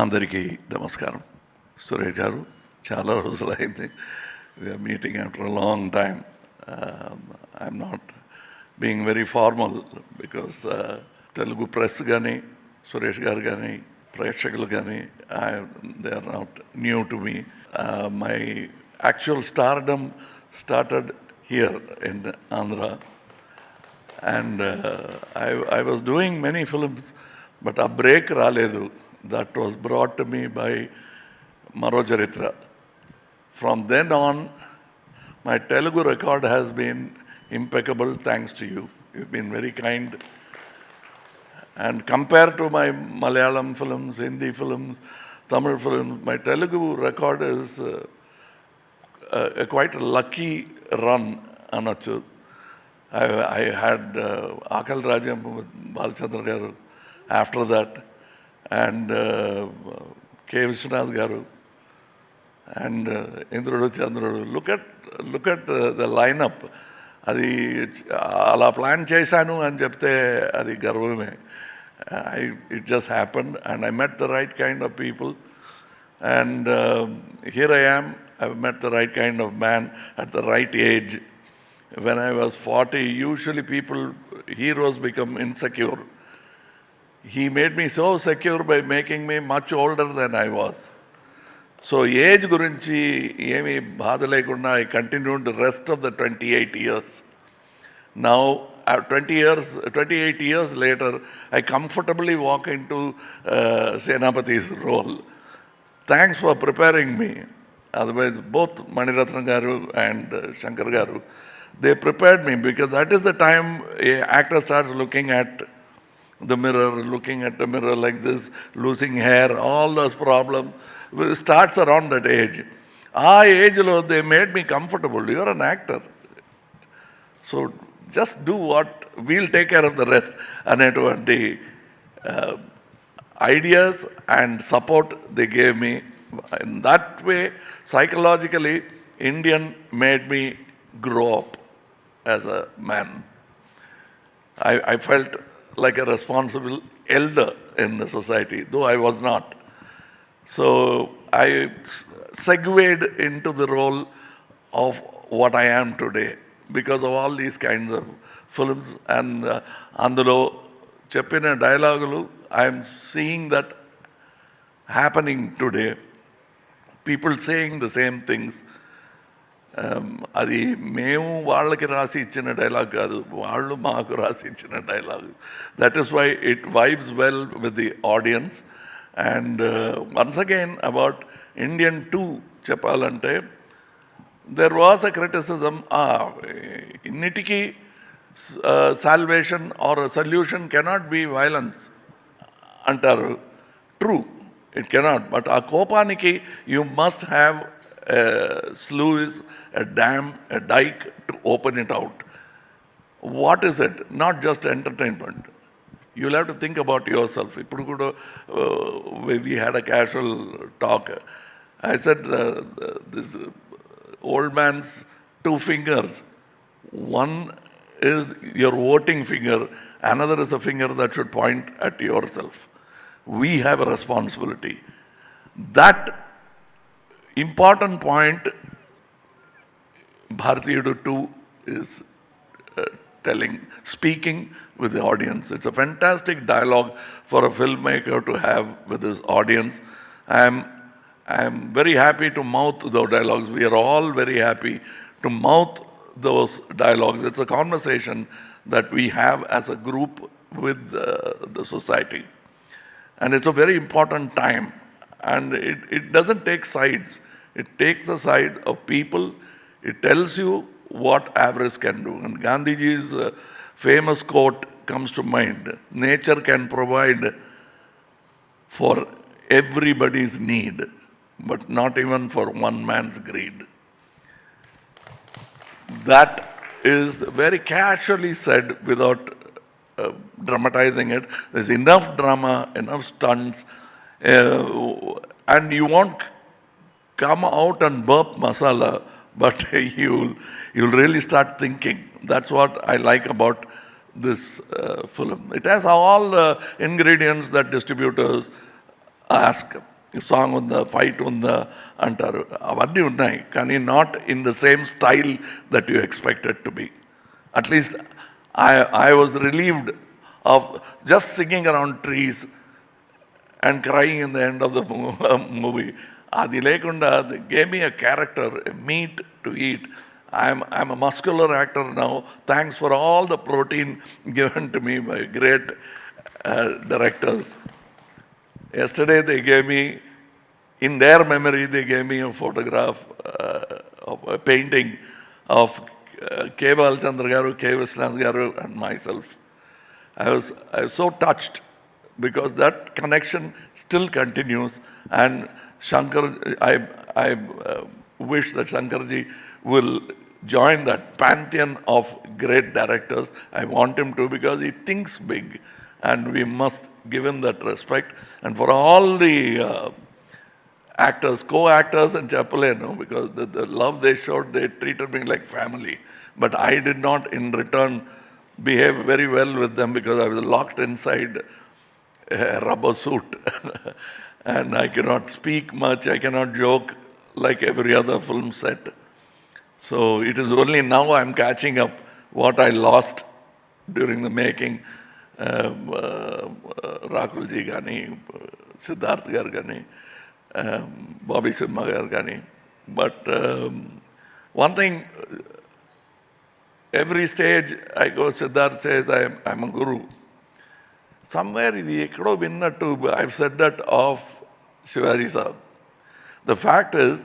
అందరికీ నమస్కారం. సురేష్ గారు, చాలా రోజులైంది. We're meeting after a long time. I'm not being very formal because Telugu press కానీ, సురేష్ గారు కానీ, ప్రేక్షకులు కానీ, they are not new to me. My actual stardom started here in Andhra. And I was doing many films, but a break raledu. That was brought to me by Maro Charitra. From then on, my Telugu record has been impeccable thanks to you. You've been very kind. And compared to my Malayalam films, Hindi films, Tamil films, my Telugu record is quite a lucky run, Anachu. I had Akal Rajam with Balchandra Garu after that, and K. Vishwanath Garu, and Indrudu Chandrudu. Look at the lineup. Adi ala plan chesanu ani chepte adi garvame. It just happened, and I met the right kind of people, and here I am. I've met the right kind of man at the right age. When I was 40, usually heroes become insecure. He made me so secure by making me much older than I was. So age gurinchi emi baadha lekunda I continued the rest of the 28 years. Now, 28 years later, I comfortably walk into Senapati's role. Thanks for preparing me. Otherwise, both Maniratnam Garu and Shankar Garu, they prepared me, because that is the time an actor starts looking at the mirror like this, losing hair, all those problems. It starts around that age. Age lo they made me comfortable. You are an actor, so just do what, we'll take care of the rest. Anetvanti ideas and support they gave me. In that way, psychologically, Indian made me grow up as a man. I felt like a responsible elder in the society, though I was not. So I segued into the role of what I am today because of all these kinds of films. And అందులో చెప్పిన డైలాగులు, I am seeing that happening today. People saying the same things. అది మేము వాళ్ళకి రాసి ఇచ్చిన dialogue కాదు, వాళ్ళు మాకు రాసి ఇచ్చిన dialogue. That is why it vibes well with the audience. And once again about Indian 2 చెప్పాలంటే, దెర్ వాస్ అ క్రిటిసిజం, ఇన్నిటికీ salvation or solution cannot be violence అంటారు. True, it cannot. బట్ ఆ కోపానికి you must have a sluice, a dam, a dike to open it out. What is it? Not just entertainment. You'll have to think about yourself. Ippudu kuda we had a casual talk. I said this old man's 2 fingers. One is your voting finger, another is a finger that should point at yourself. We have a responsibility. That important point Bharateeyudu2 is speaking with the audience. It's a fantastic dialogue for a filmmaker to have with his audience. I am very happy to mouth those dialogues. We are all very happy to mouth those dialogues. It's a conversation that we have as a group with the society. And it's a very important time. And it doesn't take sides. It takes the side of people. It tells you what avarice can do. And Gandhiji's famous quote comes to mind: nature can provide for everybody's need, but not even for one man's greed. That is very casually said without dramatizing it. There's enough drama, enough stunts, and you won't come out and burp masala, but you'll really start thinking. That's what I like about this film. It has all ingredients that distributors ask, song on the fight on the antaru. Avadni unnai, kani not in the same style that you expect it to be. At least I was relieved of just singing around trees and crying in the end of the movie. Adi lekunda, they gave me a character, a meat to eat. I'm a muscular actor now. Thanks for all the protein given to me by great directors. Yesterday they gave me, in their memory, they gave me a photograph of a painting of KamalHassan garu, K. Viswanath garu, and myself. I was so touched because that connection still continues. And Shankar, I wish that Shankarji will join that pantheon of great directors. I want him to, because he thinks big, and we must give him that respect. And for all the actors, co-actors and Chapuleno, because the love they showed, they treated me like family. But I did not, in return, behave very well with them because I was locked inside a rubber suit. And I cannot speak much, I cannot joke like every other film set. So it is only now I'm catching up what I lost during the making. Rakulji Gani, Siddharth gar Gani, Bobby Simha gar Gani. But one thing, every stage I go, Siddharth says, I'm a guru. Somewhere in the Ekdo Vinna too, I've said that of Shivaji Sahib. The fact is,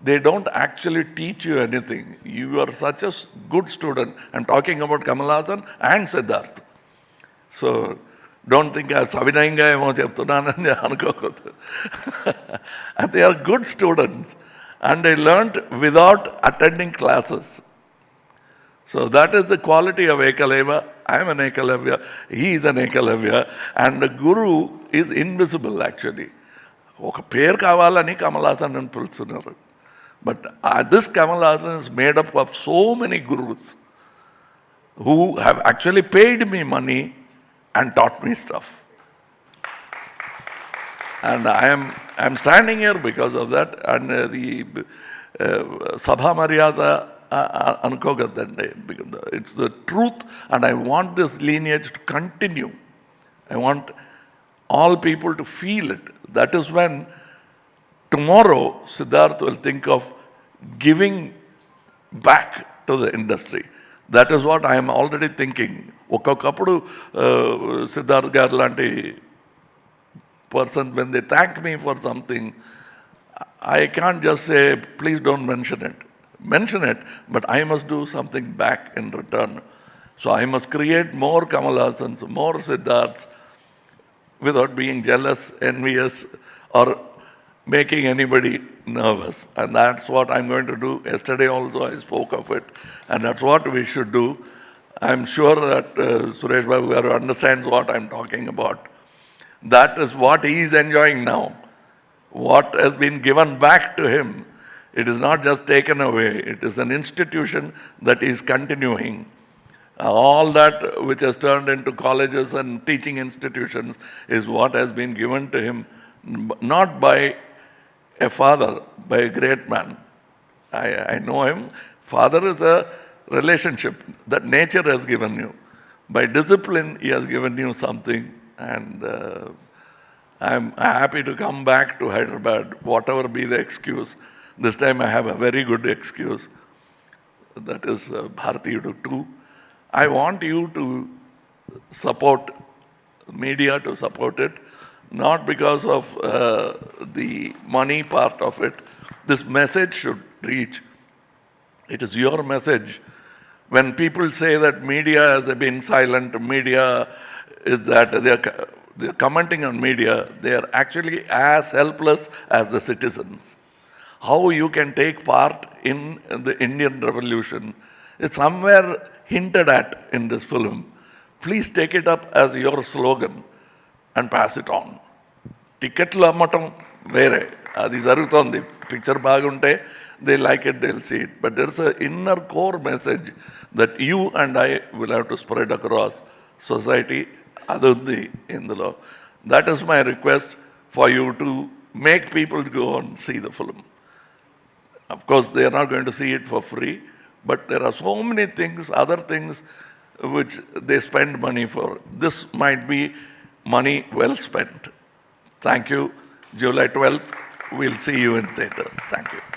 they don't actually teach you anything. You are such a good student. I'm talking about KamalHassan and Siddharth. So don't think I'm Savinayanga emo cheptunanani anukokodu. And they are good students. And they learnt without attending classes. So that is the quality of Ekalavya. I am an Ekalavya. He is an Ekalavya. And the Guru is invisible actually. Oka per kavalani KamalHassan and Pulsunaru. But this KamalHassan is made up of so many gurus who have actually paid me money and taught me stuff. And I'm standing here because of that. And the Sabha Maryada Anukogadande, it's the truth, and I want this lineage to continue. I want all people to feel it. That is when tomorrow Siddharth will think of giving back to the industry. That is what I am already thinking. Okakapudu Siddharth Garlanti person, when they thank me for something, I can't just say, please don't mention it. Mention it, but I must do something back in return. So I must create more KamalHassans, more Siddharths, without being jealous, envious, or making anybody nervous. And that's what I'm going to do. Yesterday also I spoke of it. And that's what we should do. I'm sure that Suresh Babu Garu understands what I'm talking about. That is what he is enjoying now. What has been given back to him, it is not just taken away. It is an institution that is continuing. All that which has turned into colleges and teaching institutions is what has been given to him, not by a father, by a great man. I know him. Father is a relationship that nature has given you. By discipline, he has given you something. And I'm happy to come back to Hyderabad, whatever be the excuse. This time I have a very good excuse. That is Bharateeyudu2. I want you to support media, to support it, not because of the money part of it. This message should reach. It is your message. When people say that media has been silent, media is that they're commenting on media, they are actually as helpless as the citizens. How you can take part in the Indian Revolution is somewhere hinted at in this film. Please take it up as your slogan and pass it on. Ticketlu ammatam vere, adi jarugutondi. Picture bagunte, they like it, they'll see it. But there's an inner core message that you and I will have to spread across society. Adundi in the law. That is my request for you to make people go and see the film. Of course, they are not going to see it for free, but there are so many things, other things, which they spend money for. This might be money well spent. Thank you. July 12th, we'll see you in theaters. Thank you.